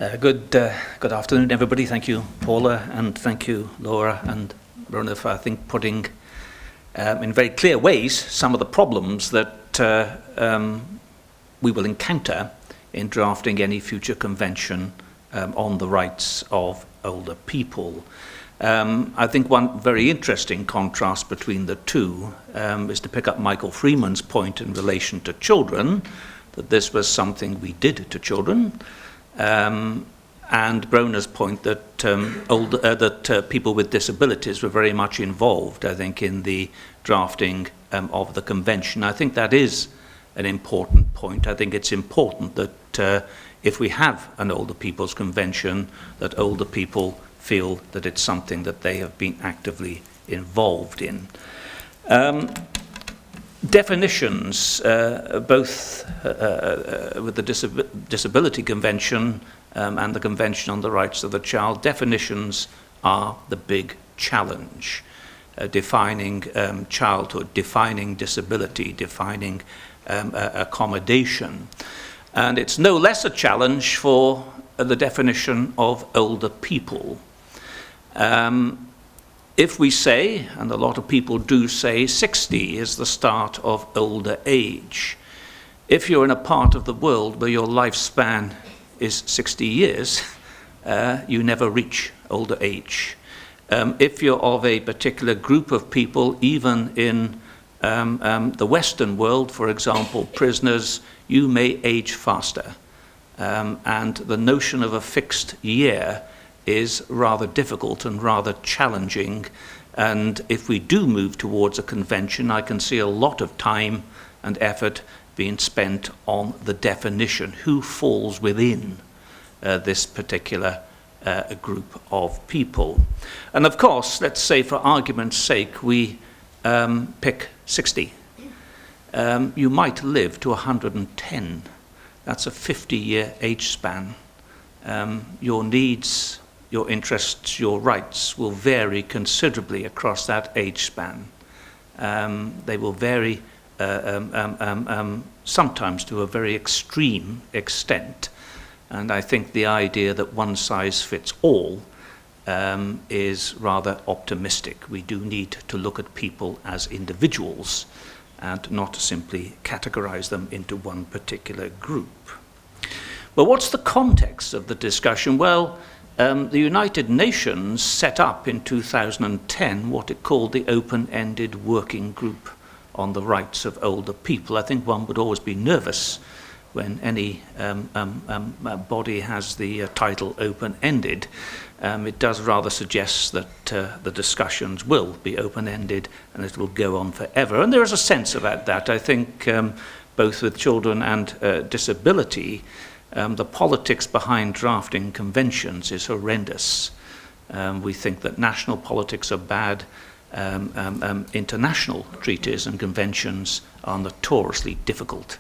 Good afternoon, everybody. Thank you, Paula, and thank you, Laura and Rona, for, I think, putting in very clear ways some of the problems that we will encounter in drafting any future convention on the rights of older people. I think one very interesting contrast between the two is to pick up Michael Freeman's point in relation to children, that this was something we did to children, and Broner's point that people with disabilities were very much involved, I think, in the drafting of the convention. I think that is an important point. I think it's important that if we have an older people's convention, that older people feel that it's something that they have been actively involved in. Definitions, both with the Disability Convention and the Convention on the Rights of the Child, definitions are the big challenge. Defining childhood, defining disability, defining accommodation. And it's no less a challenge for the definition of older people. If we say, and a lot of people do say, 60 is the start of older age. If you're in a part of the world where your lifespan is 60 years, you never reach older age. If you're of a particular group of people, even in the Western world, for example, prisoners, you may age faster. And the notion of a fixed year is rather difficult and rather challenging. And if we do move towards a convention, I can see a lot of time and effort being spent on the definition, who falls within this particular group of people. And of course, let's say for argument's sake, we pick 60. You might live to 110. That's a 50-year age span. Your needs, your interests, your rights will vary considerably across that age span. They will vary sometimes to a very extreme extent. And I think the idea that one size fits all is rather optimistic. We do need to look at people as individuals and not simply categorize them into one particular group. But what's the context of the discussion? Well, the United Nations set up in 2010 what it called the Open-Ended Working Group on the Rights of Older People. I think one would always be nervous when any body has the title open-ended. It does rather suggest that the discussions will be open-ended and it will go on forever. And there is a sense about that. I think both with children and disability, the politics behind drafting conventions is horrendous. We think that national politics are bad. International treaties and conventions are notoriously difficult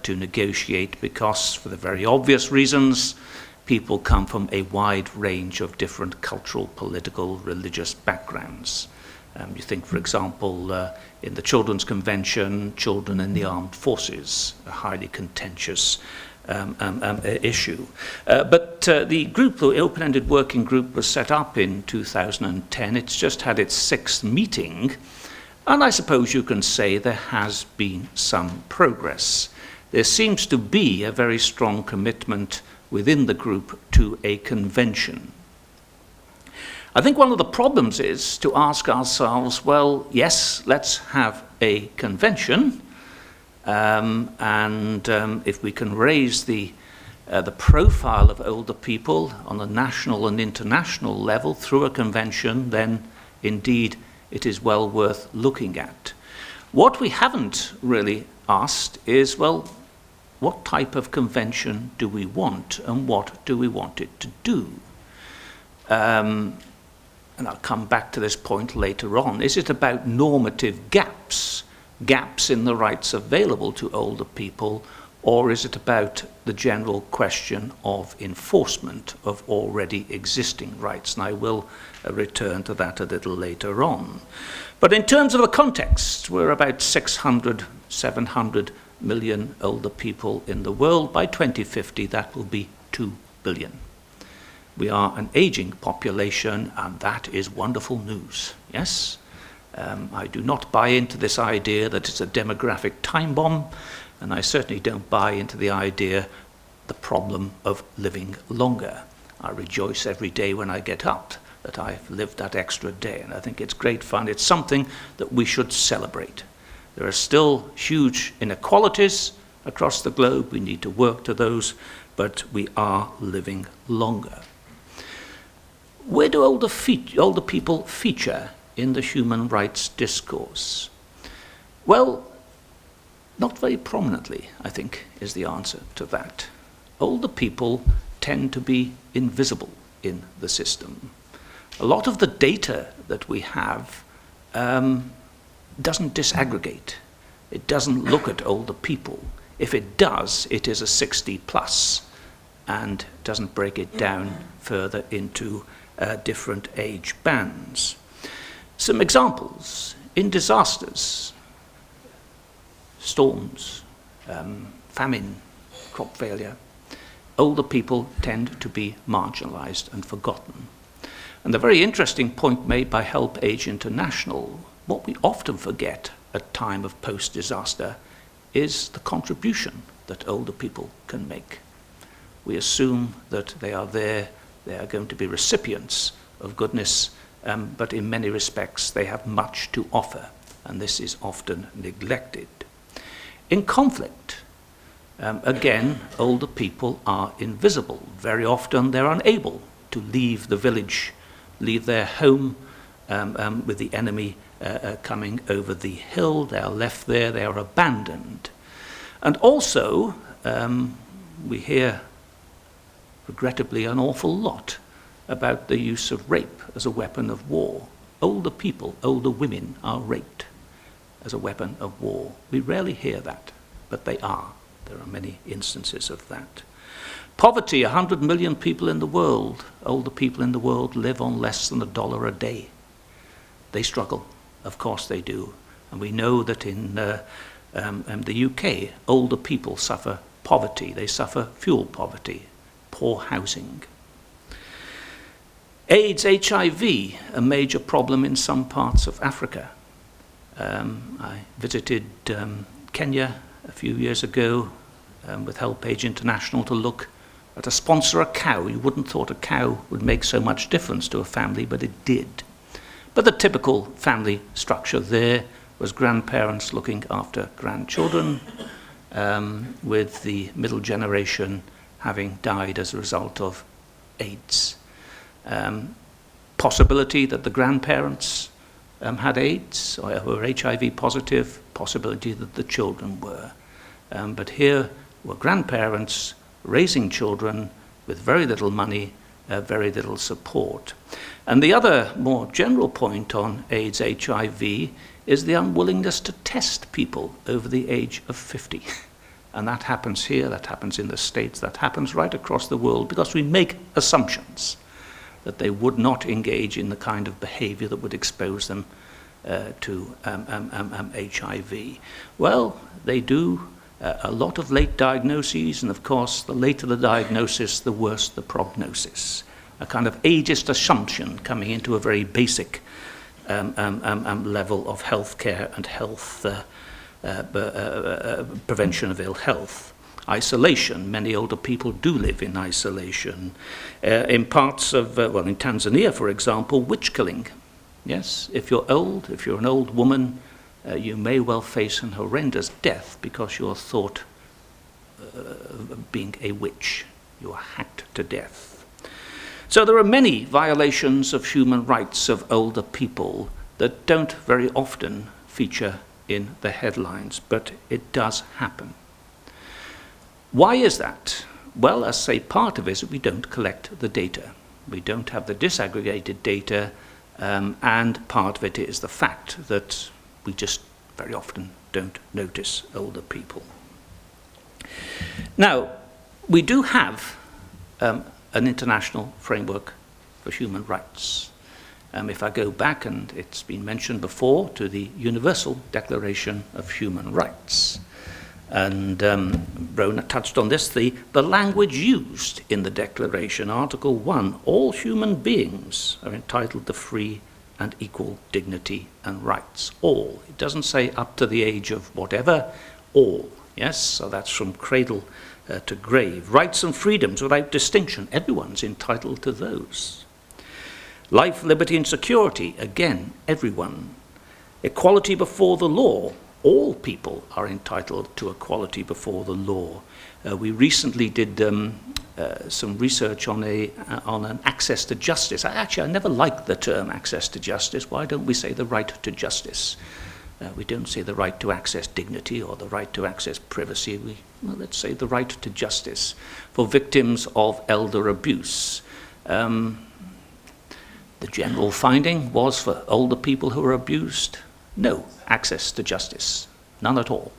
to negotiate because, for the very obvious reasons, people come from a wide range of different cultural, political, religious backgrounds. You think, for example, in the Children's Convention, children in the armed forces, a highly contentious issue. But the group, the Open-Ended Working Group, was set up in 2010. It's just had its 6th meeting, and I suppose you can say there has been some progress. There seems to be a very strong commitment within the group to a convention. I think one of the problems is to ask ourselves, well, yes, let's have a convention, and if we can raise the profile of older people on a national and international level through a convention, then indeed it is well worth looking at. What we haven't really asked is, well, what type of convention do we want and what do we want it to do? And I'll come back to this point later on. Is it about normative gaps in the rights available to older people, or is it about the general question of enforcement of already existing rights? And I will return to that a little later on. But in terms of the context, we're about 600, 700 million older people in the world. By 2050, that will be 2 billion. We are an aging population, and that is wonderful news, yes? I do not buy into this idea that it's a demographic time bomb, and I certainly don't buy into the idea, the problem of living longer. I rejoice every day when I get up that I've lived that extra day, and I think it's great fun. It's something that we should celebrate. There are still huge inequalities across the globe. We need to work to those, but we are living longer. Where do older people feature in the human rights discourse? Well, not very prominently, I think, is the answer to that. Older people tend to be invisible in the system. A lot of the data that we have doesn't disaggregate. It doesn't look at older people. If it does, it is a 60 plus and doesn't break it down further into different age bands. Some examples: in disasters, storms, famine, crop failure, older people tend to be marginalized and forgotten. And the very interesting point made by Help Age International, what we often forget at time of post-disaster is the contribution that older people can make. We assume that they are there, they are going to be recipients of goodness, but in many respects they have much to offer, and this is often neglected. In conflict, again, older people are invisible. Very often they're unable to leave the village, leave their home with the enemy coming over the hill. They are left there, they are abandoned. And also, we hear, regrettably, an awful lot about the use of rape as a weapon of war. Older people, older women are raped as a weapon of war. We rarely hear that, but they are. There are many instances of that. Poverty, 100 million people in the world. Older people in the world live on less than $1 a day. They struggle, of course they do. And we know that in the UK, older people suffer poverty. They suffer fuel poverty, poor housing. AIDS, HIV, a major problem in some parts of Africa. I visited Kenya a few years ago with Help Age International to look at a sponsor a cow. You wouldn't thought a cow would make so much difference to a family, but it did. But the typical family structure there was grandparents looking after grandchildren, with the middle generation having died as a result of AIDS. Possibility that the grandparents had AIDS or were HIV positive, possibility that the children were. But here were grandparents raising children with very little money, very little support. And the other more general point on AIDS, HIV is the unwillingness to test people over the age of 50. And that happens here, that happens in the States, that happens right across the world, because we make assumptions that they would not engage in the kind of behavior that would expose them to HIV. Well, they do. A lot of late diagnoses, and of course, the later the diagnosis, the worse the prognosis. A kind of ageist assumption coming into a very basic level of healthcare and health prevention of ill health. Isolation. Many older people do live in isolation. In parts of, in Tanzania, for example, witch killing. Yes, if you're old, if you're an old woman, you may well face an horrendous death because you're thought of being a witch. You are hacked to death. So there are many violations of human rights of older people that don't very often feature in the headlines, but it does happen. Why is that? Well, as I say, part of it is that we don't collect the data. We don't have the disaggregated data, and part of it is the fact that we just very often don't notice older people. Now, we do have an international framework for human rights. If I go back, and it's been mentioned before, to the Universal Declaration of Human Rights. And Rona touched on this, the language used in the Declaration, Article 1, all human beings are entitled to free and equal dignity and rights. All. It doesn't say up to the age of whatever, all. Yes, so that's from cradle to grave. Rights and freedoms without distinction. Everyone's entitled to those. Life, liberty and security. Again, everyone. Equality before the law. All people are entitled to equality before the law. We recently did some research on an access to justice. I never liked the term access to justice. Why don't we say the right to justice? We don't say the right to access dignity or the right to access privacy. Let's say the right to justice for victims of elder abuse. The general finding was for older people who were abused, no access to justice, none at all.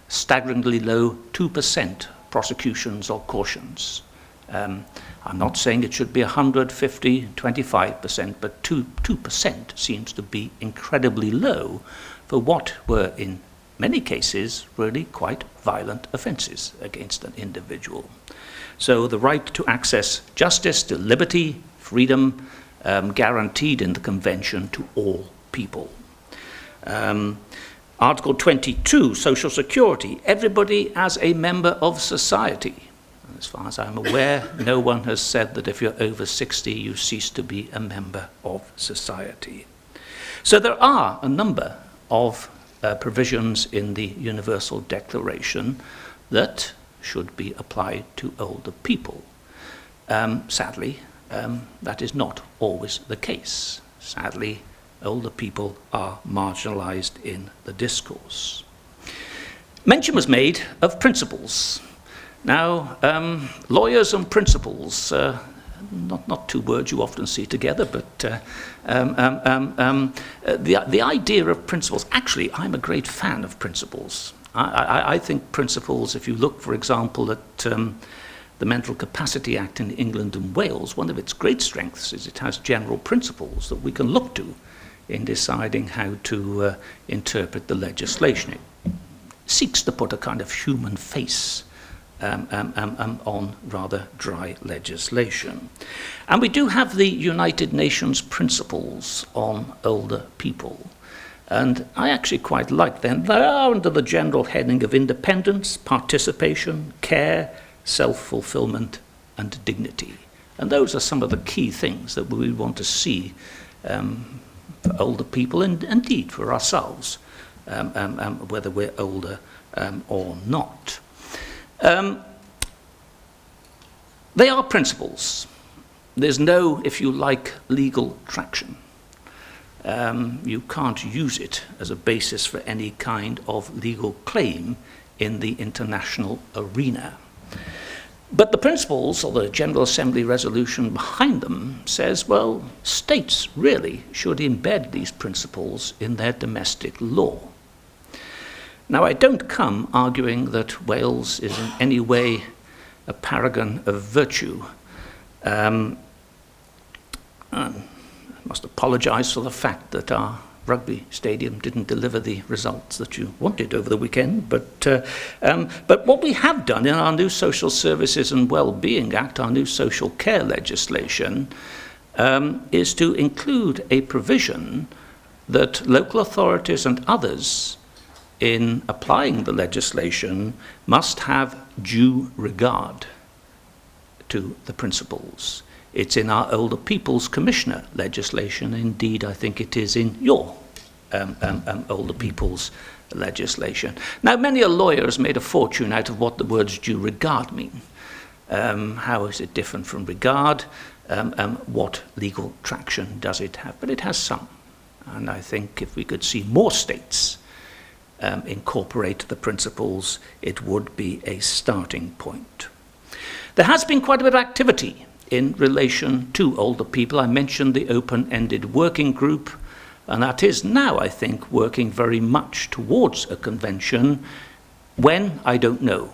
Staggeringly low, 2% prosecutions or cautions. I'm not saying it should be 150, 25%, but 2% seems to be incredibly low for what were, in many cases, really quite violent offences against an individual. So the right to access justice, to liberty, freedom, guaranteed in the Convention to all people. Article 22, Social Security, everybody as a member of society. As far as I'm aware, no one has said that if you're over 60, you cease to be a member of society. So there are a number of provisions in the Universal Declaration that should be applied to older people. Sadly, that is not always the case. Sadly, older people are marginalised in the discourse. Mention was made of principles. Now, lawyers and principles, not two words you often see together, but the idea of principles, actually, I'm a great fan of principles. I think principles, if you look, for example, at the Mental Capacity Act in England and Wales, one of its great strengths is it has general principles that we can look to in deciding how to interpret the legislation. It seeks to put a kind of human face on rather dry legislation. And we do have the United Nations principles on older people. And I actually quite like them. They are under the general heading of independence, participation, care, self-fulfillment, and dignity. And those are some of the key things that we want to see for older people, and indeed for ourselves, whether we're older or not. They are principles. There's no, if you like, legal traction. You can't use it as a basis for any kind of legal claim in the international arena. But the principles, or the General Assembly resolution behind them, says, well, states really should embed these principles in their domestic law. Now, I don't come arguing that Wales is in any way a paragon of virtue. I must apologise for the fact that our rugby stadium didn't deliver the results that you wanted over the weekend, but what we have done in our new Social Services and Wellbeing Act, our new social care legislation, is to include a provision that local authorities and others in applying the legislation must have due regard to the principles. It's in our Older People's Commissioner legislation. Indeed, I think it is in your Older People's legislation. Now, many a lawyer has made a fortune out of what the words due regard mean. How is it different from regard? What legal traction does it have? But it has some. And I think if we could see more states incorporate the principles, it would be a starting point. There has been quite a bit of activity in relation to older people. I mentioned the open-ended working group, and that is now, I think, working very much towards a convention. When, I don't know.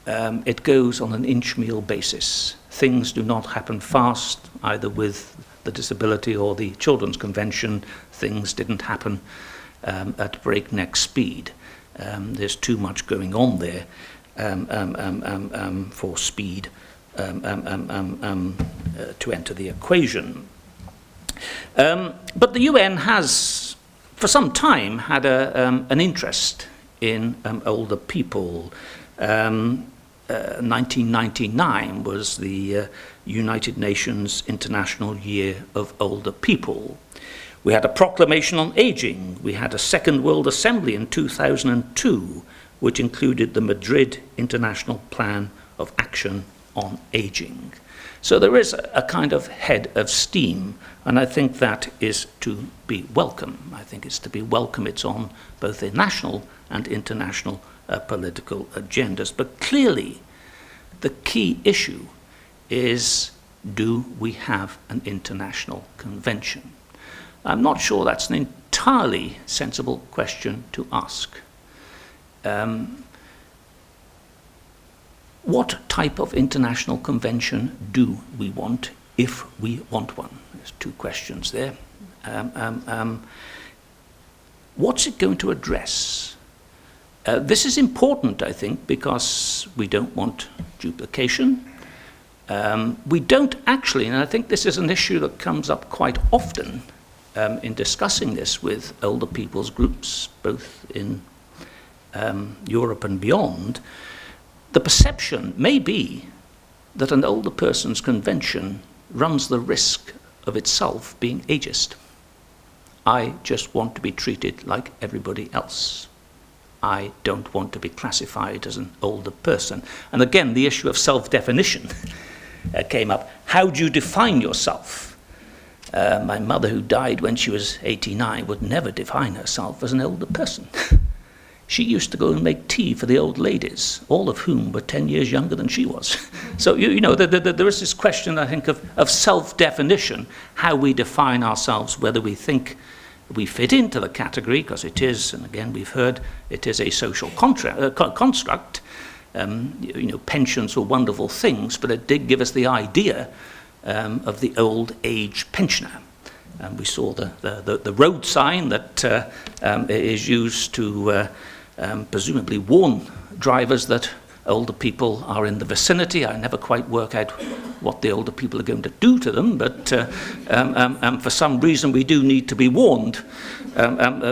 It goes on an inch-meal basis. Things do not happen fast, either with the Disability or the Children's Convention. Things didn't happen at breakneck speed. There's too much going on there for speed to enter the equation. But the UN has, for some time, had an interest in older people. 1999 was the United Nations International Year of Older People. We had a proclamation on aging. We had a Second World Assembly in 2002, which included the Madrid International Plan of Action on Aging. So there is a kind of head of steam, and I think that is to be welcome. I think it's to be welcome. It's on both the national and international political agendas. But clearly, the key issue is, do we have an international convention? I'm not sure that's an entirely sensible question to ask. What type of international convention do we want, if we want one? There's two questions there. What's it going to address? This is important, I think, because we don't want duplication. We don't actually, and I think this is an issue that comes up quite often in discussing this with older people's groups, both in Europe and beyond. The perception may be that an older person's convention runs the risk of itself being ageist. I just want to be treated like everybody else. I don't want to be classified as an older person. And again, the issue of self-definition came up. How do you define yourself? My mother, who died when she was 89, would never define herself as an older person. She used to go and make tea for the old ladies, all of whom were 10 years younger than she was. So, you know, there is this question, I think, of self-definition, how we define ourselves, whether we think we fit into the category, because it is, and again, we've heard, it is a social construct. You know, pensions were wonderful things, but it did give us the idea of the old age pensioner. And we saw the road sign that is used to presumably warn drivers that older people are in the vicinity. I never quite work out what the older people are going to do to them, but for some reason we do need to be warned that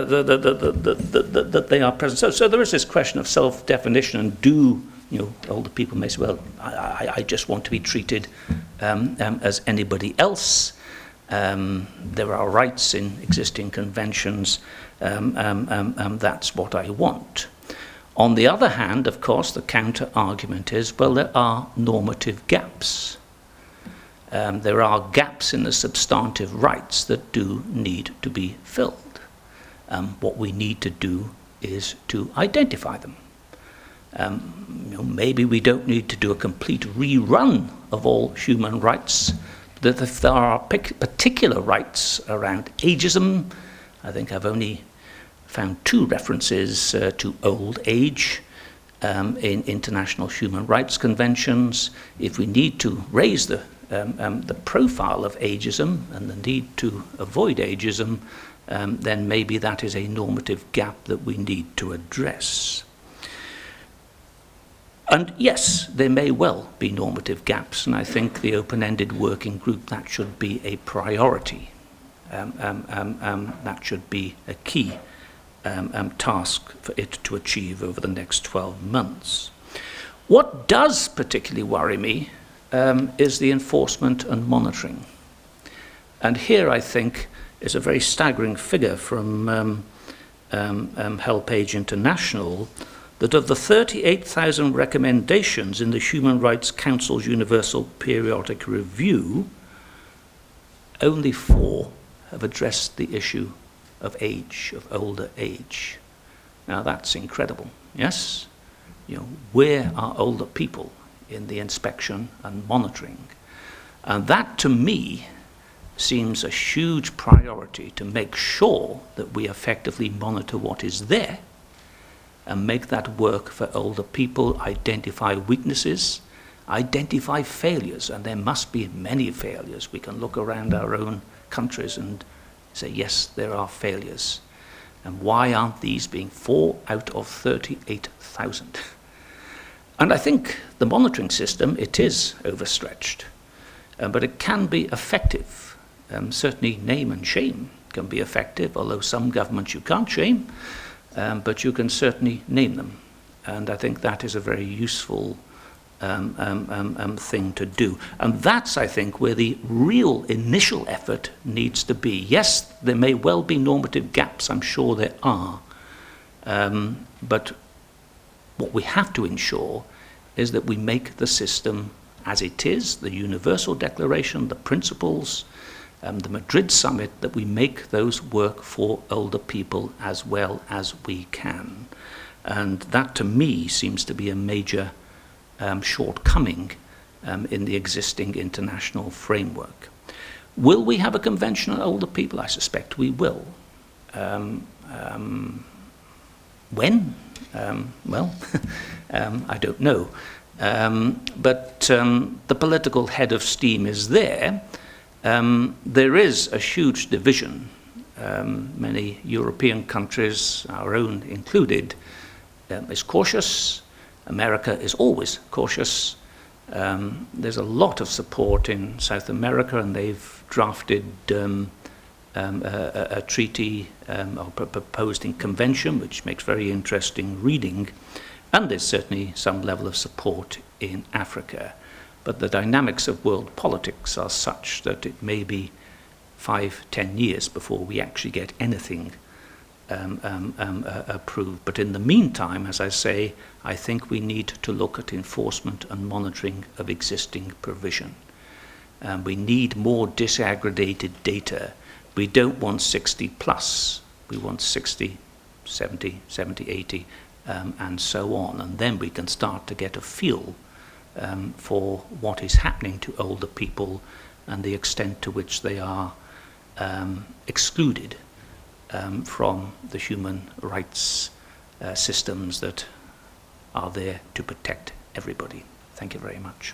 they are present. So there is this question of self-definition, and do, you know, older people may say, well, I just want to be treated as anybody else. There are rights in existing conventions, that's what I want. On the other hand, of course, the counter-argument is, well, there are normative gaps. There are gaps in the substantive rights that do need to be filled. What we need to do is to identify them. You know, maybe we don't need to do a complete rerun of all human rights, that if there are particular rights around ageism, I think I've only found 2 references to old age in international human rights conventions. If we need to raise the profile of ageism and the need to avoid ageism, then maybe that is a normative gap that we need to address. And yes, there may well be normative gaps, and I think the open-ended working group, that should be a priority. That should be a key task for it to achieve over the next 12 months. What does particularly worry me is the enforcement and monitoring. And here, I think, is a very staggering figure from Help Age International, that of the 38,000 recommendations in the Human Rights Council's Universal Periodic Review, only 4 have addressed the issue of age, of older age. Now that's incredible, yes? You know, where are older people in the inspection and monitoring? And that, to me, seems a huge priority, to make sure that we effectively monitor what is there and make that work for older people, identify weaknesses, identify failures, and there must be many failures. We can look around our own countries and say, yes, there are failures. And why aren't these being 4 out of 38,000? And I think the monitoring system, it is overstretched, but it can be effective. Certainly name and shame can be effective, although some governments you can't shame, but you can certainly name them. And I think that is a very useful thing to do. And that's, I think, where the real initial effort needs to be. Yes, there may well be normative gaps, I'm sure there are, but what we have to ensure is that we make the system as it is, the Universal Declaration, the principles, the Madrid Summit, that we make those work for older people as well as we can. And that, to me, seems to be a major shortcoming in the existing international framework. Will we have a convention on older people? I suspect we will. When? Well, I don't know. But the political head of steam is there. There is a huge division. Many European countries, our own included, is cautious. America is always cautious. There's a lot of support in South America, and they've drafted a treaty or proposed in convention, which makes very interesting reading. And there's certainly some level of support in Africa. But the dynamics of world politics are such that it may be 5-10 years before we actually get anything approved. But in the meantime, as I say, I think we need to look at enforcement and monitoring of existing provision. We need more disaggregated data. We don't want 60 plus. We want 60, 70, 80, and so on. And then we can start to get a feel for what is happening to older people and the extent to which they are excluded from the human rights systems that are there to protect everybody. Thank you very much.